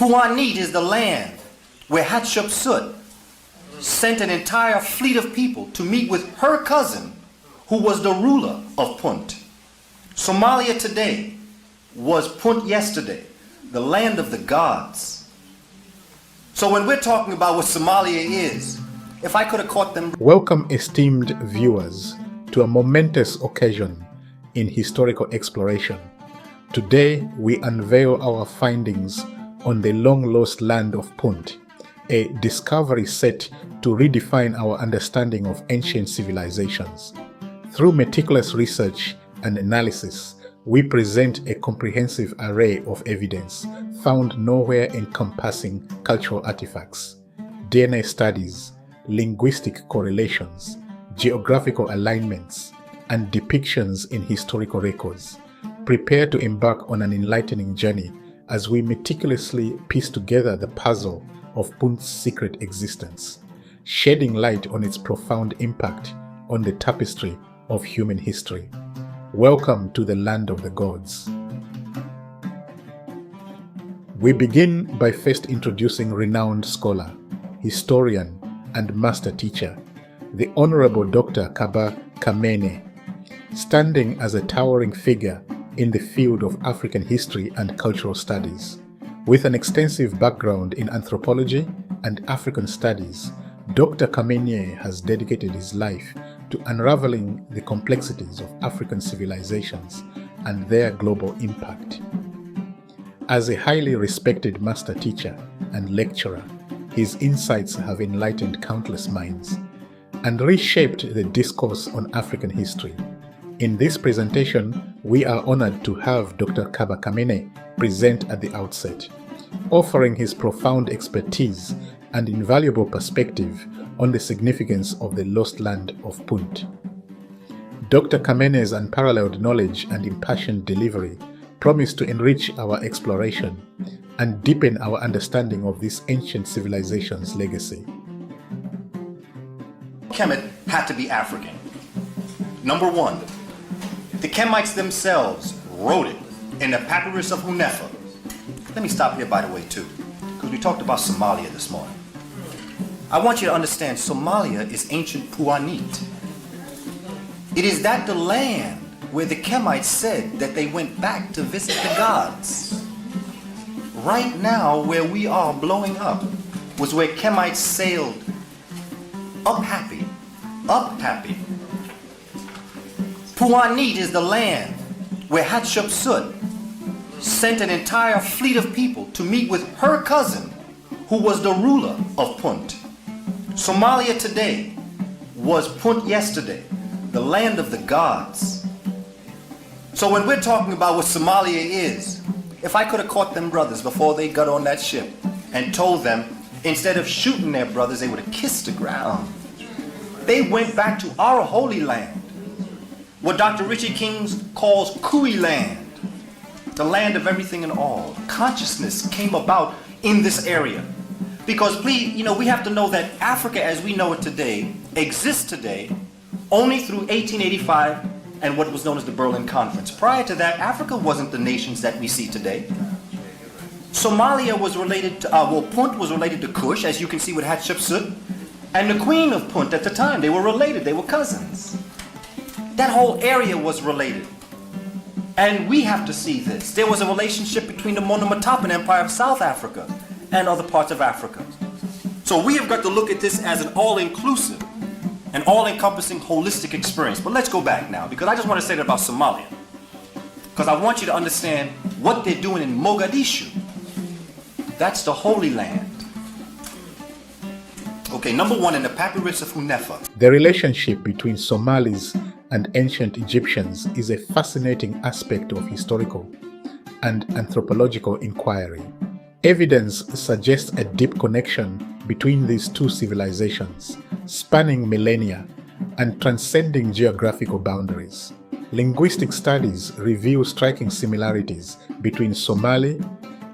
Puanit is the land where Hatshepsut sent an entire fleet of people to meet with her cousin, who was the ruler of Punt. Somalia today was Punt yesterday, the land of the gods. So when we're talking about what Somalia is, if I could have caught them... Welcome, esteemed viewers, to a momentous occasion in historical exploration. Today, we unveil our findings on the long-lost land of Punt, a discovery set to redefine our understanding of ancient civilizations. Through meticulous research and analysis, we present a comprehensive array of evidence found nowhere encompassing cultural artifacts, DNA studies, linguistic correlations, geographical alignments, and depictions in historical records. Prepare to embark on an enlightening journey as we meticulously piece together the puzzle of Punt's secret existence, shedding light on its profound impact on the tapestry of human history. Welcome to the land of the gods. We begin by first introducing renowned scholar, historian, and master teacher, the Honorable Dr. Kaba Kamene, standing as a towering figure in the field of African history and cultural studies. With an extensive background in anthropology and African studies, Dr. Kamene has dedicated his life to unraveling the complexities of African civilizations and their global impact. As a highly respected master teacher and lecturer, his insights have enlightened countless minds and reshaped the discourse on African history. In this presentation, we are honored to have Dr. Kaba Kamene present at the outset, offering his profound expertise and invaluable perspective on the significance of the lost land of Punt. Dr. Kamene's unparalleled knowledge and impassioned delivery promise to enrich our exploration and deepen our understanding of this ancient civilization's legacy. Kemet had to be African. Number one, the Kemites themselves wrote it in the Papyrus of Hunefa. Let me stop here, by the way, too, because we talked about Somalia this morning. I want you to understand Somalia is ancient Puanit. It is that the land where the Kemites said that they went back to visit the gods. Right now, where we are blowing up, was where Kemites sailed up happy, up happy. Puanit is the land where Hatshepsut sent an entire fleet of people to meet with her cousin, who was the ruler of Punt. Somalia today was Punt yesterday, the land of the gods. So when we're talking about what Somalia is, if I could have caught them brothers before they got on that ship and told them, instead of shooting their brothers, they would have kissed the ground. They went back to our holy land, what Dr. Richie King calls Kui land, the land of everything and all. Consciousness came about in this area. Because please, we have to know that Africa as we know it today exists today only through 1885 and what was known as the Berlin Conference. Prior to that, Africa wasn't the nations that we see today. Somalia was related to, Punt was related to Kush, as you can see with Hatshepsut, and the queen of Punt at the time. They were related, they were cousins. That whole area was related. And we have to see this. There was a relationship between the Monomotapa Empire of South Africa and other parts of Africa. So we have got to look at this as an all-inclusive, an all-encompassing, holistic experience. But let's go back now, because I just want to say that about Somalia. Because I want you to understand what they're doing in Mogadishu. That's the Holy Land. Okay, number one, in the Papyrus of Hunefa. The relationship between Somalis and ancient Egyptians is a fascinating aspect of historical and anthropological inquiry. Evidence suggests a deep connection between these two civilizations, spanning millennia and transcending geographical boundaries. Linguistic studies reveal striking similarities between Somali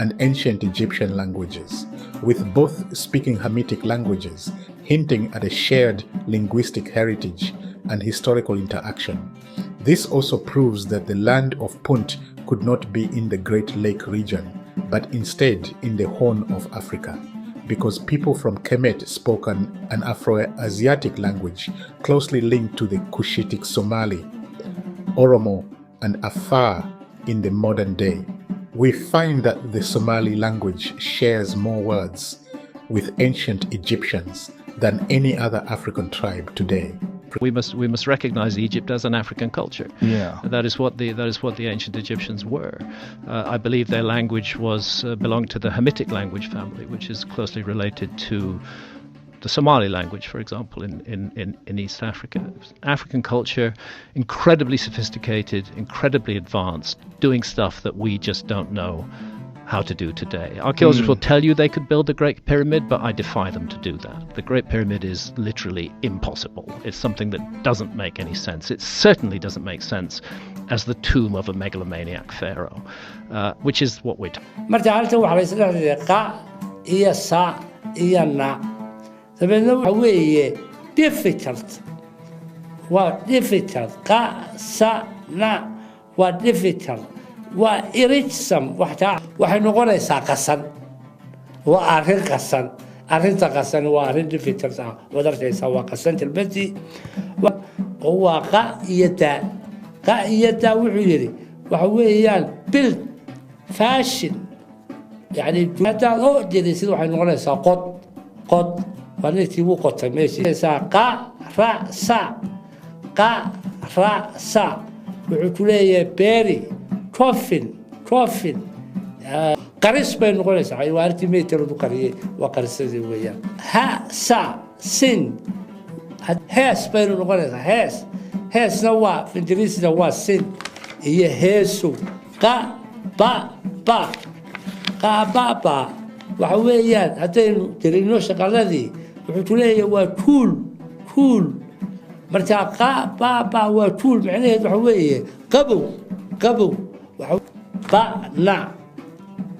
and ancient Egyptian languages, with both speaking Hamitic languages, hinting at a shared linguistic heritage and historical interaction. This also proves that the land of Punt could not be in the Great Lake region, but instead in the Horn of Africa, because people from Kemet spoke an Afro-Asiatic language closely linked to the Cushitic Somali, Oromo, and Afar in the modern day. We find that the Somali language shares more words with ancient Egyptians than any other African tribe today. We must recognize Egypt as an African culture. Yeah. That is what the ancient Egyptians were. I believe their language belonged to the Hamitic language family, which is closely related to the Somali language, for example, in East Africa. African culture, incredibly sophisticated, incredibly advanced, doing stuff that we just don't know how to do today. Archaeologists will tell you they could build the Great Pyramid, but I defy them to do that. The Great Pyramid is literally impossible. It's something that doesn't make any sense. It certainly doesn't make sense as the tomb of a megalomaniac pharaoh, which is what we're marka halkan waxa la isla qa iyo sa iyo na sababna waxa weeye difficult qa sa na waa difficult waa iritsam waxay noqonaysaa qasan waa arrin qasan arrinta qasan waa arrin difficult ah wadartaysa waa qasan tilbadi waa qa iyo daa wuxuu yiri waxa weeyaan build fashion يعني هذا هو جدي سيد واحد نقول إنسان قط فنيتي مو قط ماشي إنسان قا را سا وعتولية بيري كوفين قريش بين نقول إنسان أيوة أرتي ميتر وقريه وقريش زي ويا ها سا سن هاس بين نقول إنسان هاس نوا في الإنجليزي نوا سن هي هاسو قا با qaababa waxa weeyaan hadaynu tirino shaqaladii wuxuu tuleeyahay waa tool marka qaababa waa tool macnaheedu waxa weeye qabow waxa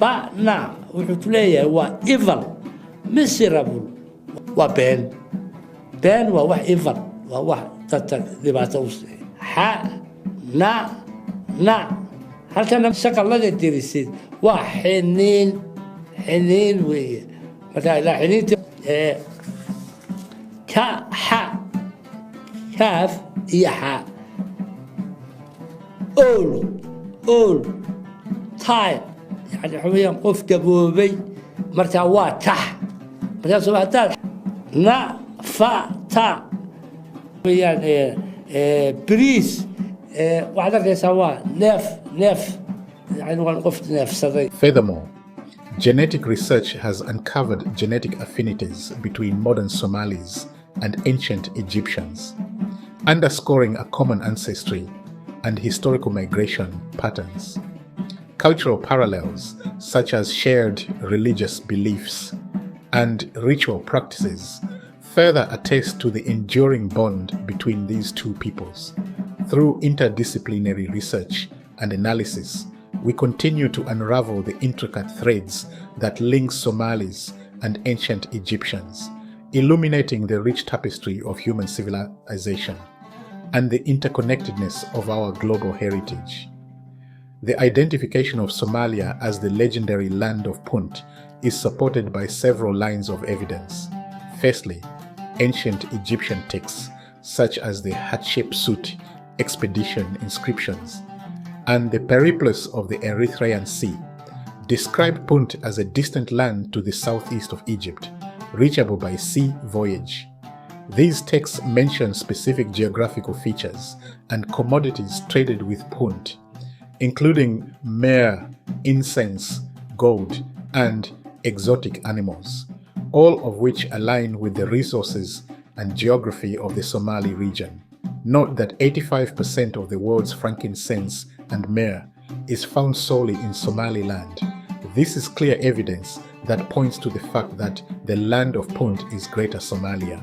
bana wuxuu tuleeyahay waa evil miserable waa been waa wax evil waa wax dadka dhibaato u ha na halkan shaqalada tirisid waa xiniin weeye marka ila xiniinta kaaf iyo xa all time yani xubiyaan qof gaboobay marka waa tax marka soo hadaad ta weeyaan bris waxaad arkaysaa waa neef Furthermore, genetic research has uncovered genetic affinities between modern Somalis and ancient Egyptians, underscoring a common ancestry and historical migration patterns. Cultural parallels, such as shared religious beliefs and ritual practices, further attest to the enduring bond between these two peoples. Through interdisciplinary research and analysis, we continue to unravel the intricate threads that link Somalis and ancient Egyptians, illuminating the rich tapestry of human civilization and the interconnectedness of our global heritage. The identification of Somalia as the legendary land of Punt is supported by several lines of evidence. Firstly, ancient Egyptian texts such as the Hatshepsut expedition inscriptions and the Periplus of the Erythraean Sea describe Punt as a distant land to the southeast of Egypt, reachable by sea voyage. These texts mention specific geographical features and commodities traded with Punt, including myrrh, incense, gold, and exotic animals, all of which align with the resources and geography of the Somali region. Note that 85% of the world's frankincense and myrrh is found solely in Somaliland. This is clear evidence that points to the fact that the land of Punt is Greater Somalia.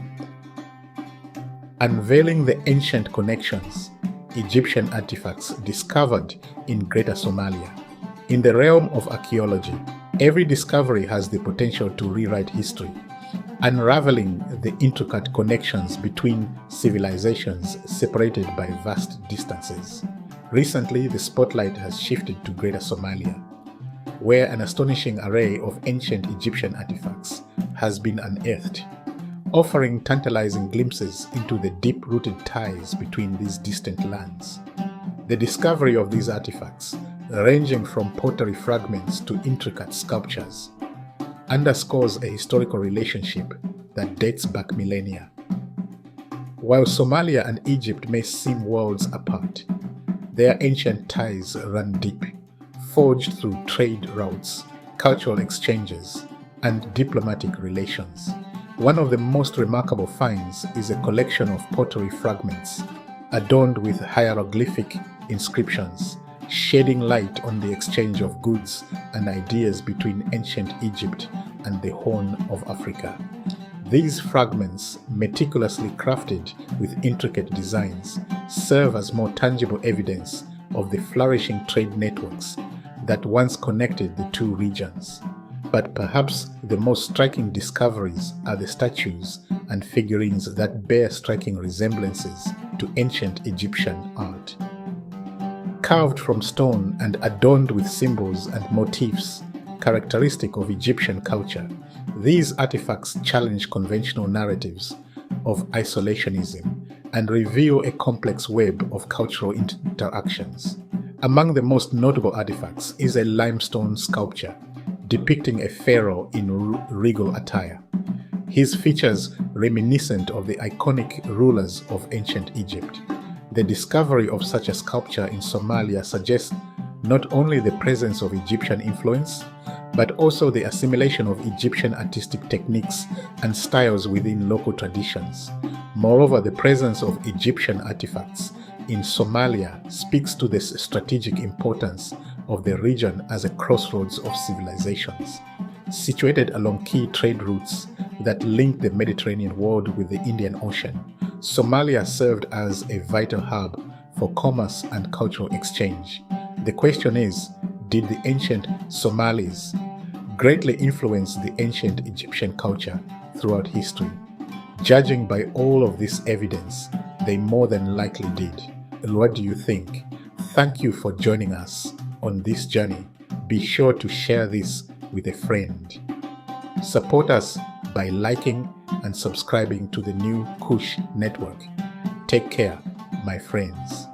Unveiling the ancient connections, Egyptian artifacts discovered in Greater Somalia. In the realm of archaeology, every discovery has the potential to rewrite history, unraveling the intricate connections between civilizations separated by vast distances. Recently, the spotlight has shifted to Greater Somalia. where an astonishing array of ancient Egyptian artifacts has been unearthed, offering tantalizing glimpses into the deep-rooted ties between these distant lands. The discovery of these artifacts, ranging from pottery fragments to intricate sculptures, underscores a historical relationship that dates back millennia. While Somalia and Egypt may seem worlds apart, their ancient ties run deep, forged through trade routes, cultural exchanges, and diplomatic relations. One of the most remarkable finds is a collection of pottery fragments adorned with hieroglyphic inscriptions, shedding light on the exchange of goods and ideas between ancient Egypt and the Horn of Africa. These fragments, meticulously crafted with intricate designs, serve as more tangible evidence of the flourishing trade networks that once connected the two regions. But perhaps the most striking discoveries are the statues and figurines that bear striking resemblances to ancient Egyptian art. Carved from stone and adorned with symbols and motifs characteristic of Egyptian culture, these artifacts challenge conventional narratives of isolationism and reveal a complex web of cultural interactions. Among the most notable artifacts is a limestone sculpture depicting a pharaoh in regal attire, his features reminiscent of the iconic rulers of ancient Egypt. The discovery of such a sculpture in Somalia suggests not only the presence of Egyptian influence, but also the assimilation of Egyptian artistic techniques and styles within local traditions. Moreover, the presence of Egyptian artifacts in Somalia speaks to the strategic importance of the region as a crossroads of civilizations. Situated along key trade routes that link the Mediterranean world with the Indian Ocean, Somalia served as a vital hub for commerce and cultural exchange. The question is, did the ancient Somalis greatly influence the ancient Egyptian culture throughout history? Judging by all of this evidence, they more than likely did. What do you think? Thank you for joining us on this journey. Be sure to share this with a friend. Support us by liking and subscribing to the New Kush Network. Take care, my friends.